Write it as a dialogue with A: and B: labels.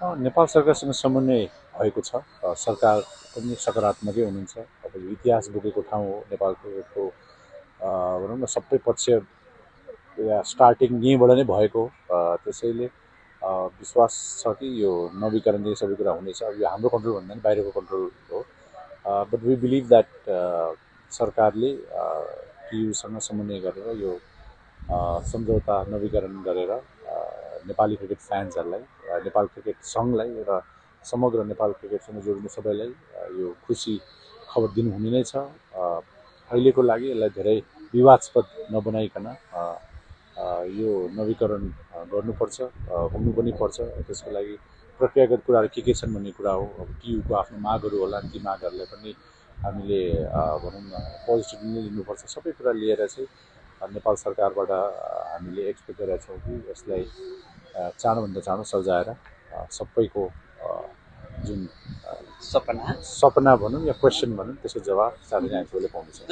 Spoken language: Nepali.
A: नेपाल सरकारसँग समन्वय भएको छ। सरकार पनि सकारात्मकै हुनुहुन्छ। अब यो इतिहास बोकेको ठाउँ हो नेपालको भनौँ न सबै पक्ष स्टार्टिङ यहीँबाट नै भएको हो। त्यसैले विश्वास छ कि यो नवीकरणले सबै कुरा हुनेछ। अब यो हाम्रो कन्ट्रोल भन्दा पनि बाहिरको कन्ट्रोल हो। बट वी बिलिभ द्याट सरकारले टियुसँग समन्वय गरेर यो सम्झौता नवीकरण गरेर नेपाली क्रिकेट फ्यान्सहरूलाई, नेपाल क्रिकेट सङ्घलाई र समग्र नेपाल क्रिकेटसँग जोडिने सबैलाई यो खुसी खबर दिनुहुने नै छ। अहिलेको लागि यसलाई धेरै विवादास्पद नबनाइकन यो नवीकरण गर्नुपर्छ, हुनु पनि पर्छ। त्यसको लागि प्रक्रियागत कुराहरू के छन् भन्ने कुरा हो। अब टियुको आफ्नो मागहरू होला, ती मागहरूलाई पनि हामीले भनौँ न पोजिटिभली लिनुपर्छ। सबै कुरा लिएर चाहिँ नेपाल सरकारबाट हामीले एक्सपेक्ट गरेका छौँ कि यसलाई चाँडोभन्दा चाँडो सल्झाएर सबैको जुन सपना भनौँ या क्वेसन भनौँ त्यसको जवाब चाँडै नै हामी सबैले पाउनेछौँ।